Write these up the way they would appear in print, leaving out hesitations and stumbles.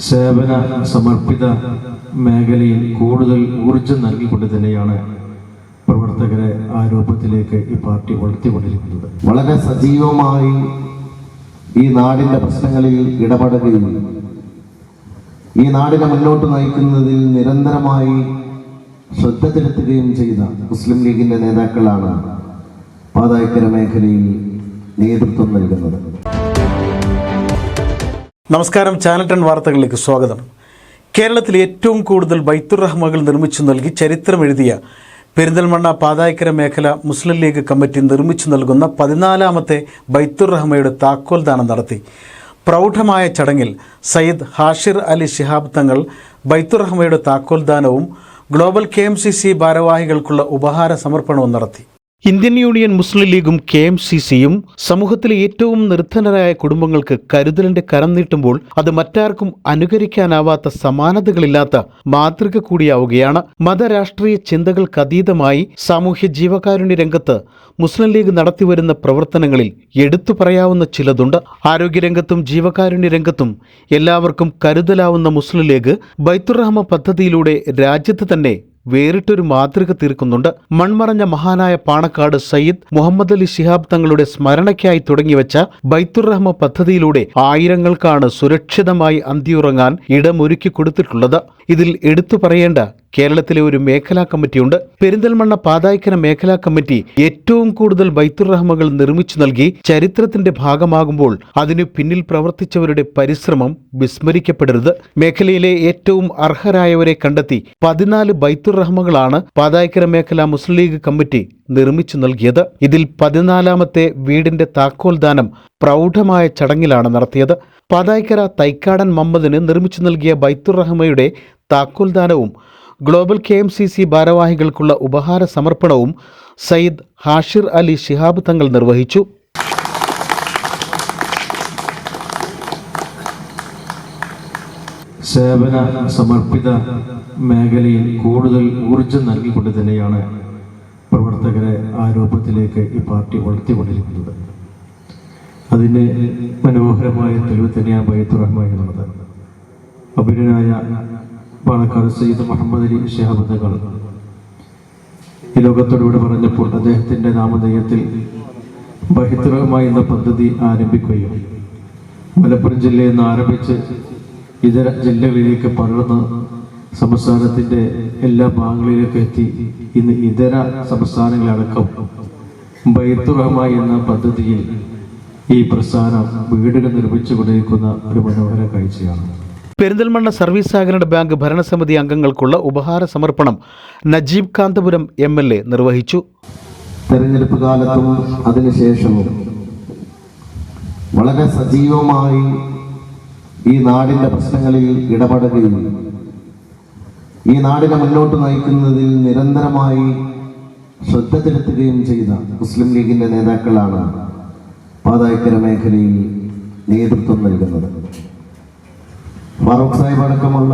സേവന സമർപ്പിത മേഖലയിൽ കൂടുതൽ ഊർജം നൽകിക്കൊണ്ട് തന്നെയാണ് പ്രവർത്തകരെ ആ രൂപത്തിലേക്ക് ഈ പാർട്ടി വളർത്തിക്കൊണ്ടിരിക്കുന്നത്. വളരെ സജീവമായി ഈ നാടിൻ്റെ പ്രശ്നങ്ങളിൽ ഇടപെടുകയും ഈ നാടിനെ മുന്നോട്ട് നയിക്കുന്നതിൽ നിരന്തരമായി ശ്രദ്ധ ചെലുത്തുകയും ചെയ്ത മുസ്ലിം ലീഗിൻ്റെ നേതാക്കളാണ് പാതായിക്കര മേഖലയിൽ നേതൃത്വം നൽകുന്നത്. നമസ്കാരം, ചാനൽ 10 വാർത്തകളിലേക്ക് സ്വാഗതം. കേരളത്തിൽ ഏറ്റവും കൂടുതൽ ബൈത്തുർ റഹ്മകൾ നിർമ്മിച്ചു നൽകി ചരിത്രമെഴുതിയ പെരിന്തൽമണ്ണ പാതായിക്കര മേഖല മുസ്ലിം ലീഗ് കമ്മിറ്റി നിർമ്മിച്ചു നൽകുന്ന 14ാമത്തെ ബൈത്തുർ റഹ്മയുടെ താക്കോൽദാനം നടത്തി. പ്രൗഢമായ ചടങ്ങിൽ സയ്യിദ് ഹാഷിർ അലി ശിഹാബ് തങ്ങൾ ബൈത്തുർ റഹ്മയുടെ താക്കോൽദാനവും ഗ്ലോബൽ KMCC ഭാരവാഹികൾക്കുള്ള ഉപഹാര സമർപ്പണവും നടത്തി. ഇന്ത്യൻ യൂണിയൻ മുസ്ലിം ലീഗും KMCCയും സമൂഹത്തിലെ ഏറ്റവും നിർധനരായ കുടുംബങ്ങൾക്ക് കരുതലിന്റെ കരം നീട്ടുമ്പോൾ അത് മറ്റാർക്കും അനുകരിക്കാനാവാത്ത സമാനതകളില്ലാത്ത മാതൃക കൂടിയാവുകയാണ്. മതരാഷ്ട്രീയ ചിന്തകൾക്കതീതമായി സാമൂഹ്യ ജീവകാരുണ്യ രംഗത്ത് മുസ്ലിം ലീഗ് നടത്തിവരുന്ന പ്രവർത്തനങ്ങളിൽ എടുത്തു പറയാവുന്ന ചിലതുണ്ട്. ആരോഗ്യരംഗത്തും ജീവകാരുണ്യ രംഗത്തും എല്ലാവർക്കും കരുതലാവുന്ന മുസ്ലിം ലീഗ് ബൈത്തുർ റഹ്മ പദ്ധതിയിലൂടെ രാജ്യത്ത് തന്നെ വേറിട്ടൊരു മാതൃക തീർക്കുന്നുണ്ട്. മൺമറഞ്ഞ മഹാനായ പാണക്കാട് സയ്യിദ് മുഹമ്മദ് അലി ശിഹാബ് തങ്ങളുടെ സ്മരണയ്ക്കായി തുടങ്ങിവെച്ച ബൈത്തുർ റഹ്മ പദ്ധതിയിലൂടെ ആയിരങ്ങൾക്കാണ് സുരക്ഷിതമായി അന്തിയുറങ്ങാൻ ഇടമൊരുക്കി കൊടുത്തിട്ടുള്ളത്. ഇതിൽ എടുത്തു പറയേണ്ട കേരളത്തിലെ ഒരു മേഖലാ കമ്മിറ്റിയുണ്ട്. പെരിന്തൽമണ്ണ പാതായിക്കര മേഖലാ കമ്മിറ്റി ഏറ്റവും കൂടുതൽ ബൈത്തുർ റഹ്മകൾ നിർമ്മിച്ചു നൽകി ചരിത്രത്തിന്റെ ഭാഗമാകുമ്പോൾ അതിനു പിന്നിൽ പ്രവർത്തിച്ചവരുടെ പരിശ്രമം വിസ്മരിക്കപ്പെടരുത്. മേഖലയിലെ ഏറ്റവും അർഹരായവരെ കണ്ടെത്തി 14 ബൈത്തുർ റഹ്മകളാണ് പാതായിക്കര മേഖല മുസ്ലിം ലീഗ് കമ്മിറ്റി നിർമ്മിച്ചു നൽകിയത്. ഇതിൽ 14ാമത്തെ വീടിന്റെ താക്കോൽദാനം പ്രൗഢമായ ചടങ്ങിലാണ് നടത്തിയത്. പാതായിക്കര തൈക്കാടൻ മമ്മദിന് നിർമ്മിച്ചു നൽകിയ ബൈത്തുർ റഹ്മയുടെ താക്കോൽദാനവും ഗ്ലോബൽ KMCC ഭാരവാഹികൾക്കുള്ള ഉപഹാര സമർപ്പണവും സയ്യിദ് ഹാഷിർ അലി ശിഹാബ് തങ്ങൾ നിർവഹിച്ചു. സേവന സമർപ്പിത മേഖലയിൽ കൂടുതൽ ഊർജം നൽകിക്കൊണ്ട് തന്നെയാണ് പ്രവർത്തകരെ ആ രൂപത്തിലേക്ക് ഈ പാർട്ടി വളർത്തിക്കൊണ്ടിരിക്കുന്നത്. അതിൻ്റെ മനോഹരമായ തെളിവ് തന്നെയാണ് ബൈത്തുർ റഹ്മ എന്നുള്ളത്. അഭിനനായ പാണക്കാട് സയ്യിദ് മുഹമ്മദ് അലി ശിഹാബ് തങ്ങൾ ഈ ലോകത്തോടുകൂടെ പറഞ്ഞപ്പോൾ അദ്ദേഹത്തിൻ്റെ നാമധേയത്തിൽ ബൈത്തുർ റഹ്മ എന്ന പദ്ധതി ആരംഭിക്കുകയും മലപ്പുറം ജില്ലയിൽ നിന്ന് ആരംഭിച്ച് ഇതര ജില്ലകളിലേക്ക് പടർന്ന് സംസ്ഥാനത്തിൻ്റെ എല്ലാ ഭാഗങ്ങളിലേക്ക് എത്തി ഇന്ന് ഇതര സംസ്ഥാനങ്ങളടക്കം ബൈത്തുർ റഹ്മ എന്ന പദ്ധതിയിൽ ഈ പ്രസ്ഥാനം വീടുകൾ നിർമ്മിച്ചു കൊണ്ടിരിക്കുന്ന ഒരു മനോഹര കാഴ്ചയാണ്. പെരിന്തൽമണ്ണ സർവീസ് സഹകരണ ബാങ്ക് ഭരണസമിതി അംഗങ്ങൾക്കുള്ള ഉപഹാര സമർപ്പണം നജീബ് കാന്തപുരം MLA നിർവഹിച്ചു. തെരഞ്ഞെടുപ്പ് കാലത്തും അതിനുശേഷവും വളരെ സജീവമായി ഈ നാടിൻ്റെ പ്രശ്നങ്ങളിൽ ഇടപെടുകയും ഈ നാടിനെ മുന്നോട്ട് നയിക്കുന്നതിൽ നിരന്തരമായി ശ്രദ്ധ ചെലുത്തുകയും ചെയ്ത മുസ്ലിം ലീഗിൻ്റെ നേതാക്കളാണ് പാതായിക്കര മേഖലയിൽ നേതൃത്വം നൽകുന്നത്. ഫാറൂഖ് സാഹിബ് അടക്കമുള്ള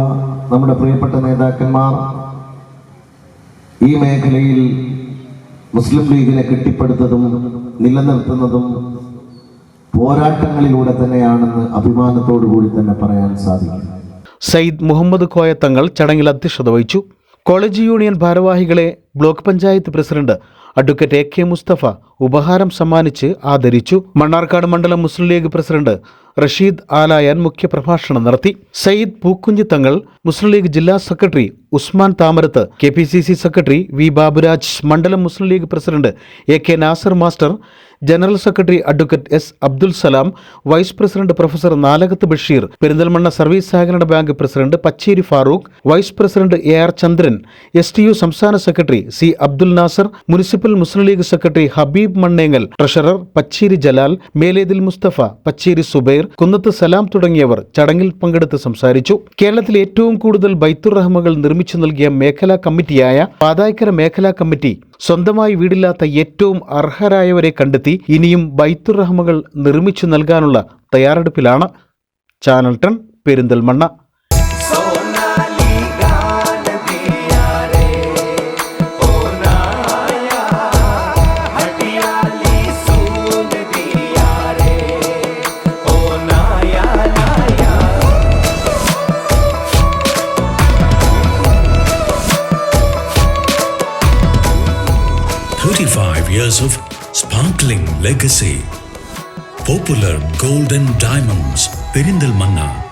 നമ്മുടെ പ്രിയപ്പെട്ട നേതാക്കന്മാർ ഈ മേഖലയിൽ മുസ്ലിം ലീഗിനെ കെട്ടിപ്പടുത്തതും നിലനിർത്തുന്നതും പോരാട്ടങ്ങളിലൂടെ തന്നെയാണെന്ന് അഭിമാനത്തോടു കൂടി തന്നെ പറയാൻ സാധിക്കും. സയ്യിദ് മുഹമ്മദ് കോയ തങ്ങൾ ചടങ്ങിൽ അധ്യക്ഷത വഹിച്ചു. കോളേജ് യൂണിയൻ ഭാരവാഹികളെ block panchayat president advocate AK Mustafa ഉപഹാരം സമ്മാനിച്ച് ആദരിച്ചു. മണ്ണാർക്കാട് മണ്ഡലം മുസ്ലിം ലീഗ് പ്രസിഡന്റ് റഷീദ് ആലായാൻ മുഖ്യപ്രഭാഷണം നടത്തി. സയ്യിദ് പൂക്കുഞ്ഞി തങ്ങൾ, മുസ്ലിം ലീഗ് ജില്ലാ secretary Usman Thamarath, KPCC secretary V Baburaj, മണ്ഡലം Muslim League president AK Nasar master, general secretary advocate S Abdul Salam, vice president professor Nalakath Basheer, Perinthalmanna service സഹകരണ bank president Pacheri Farooq, vice president AR Chandran, STU സംസ്ഥാന secretary C Abdul Nasar, municipal Muslim League secretary Habeeb Manneengal, treasurer Pacheri Jalal, Melethil Mustafa, Pacheri Zubair, Kunnath Salam തുടങ്ങിയവർ ചടങ്ങിൽ പങ്കെടുത്ത് സംസാരിച്ചു. കേരളത്തിൽ ഏറ്റവും കൂടുതൽ ബൈത്തുർ റഹ്മകൾ നിർമ്മിച്ചു നൽകിയ മേഖലാ കമ്മിറ്റിയായ പാതായിക്കര മേഖലാ കമ്മിറ്റി സ്വന്തമായി വീടില്ലാത്ത ഏറ്റവും അർഹരായവരെ കണ്ടെത്തി ഇനിയും ബൈത്തുർ റഹ്മകൾ നിർമ്മിച്ചു നൽകാനുള്ള തയ്യാറെടുപ്പിലാണ്. Channel 10 Perinthalmanna. 25 years of sparkling legacy. Popular Gold and Diamonds, Perindalmanna.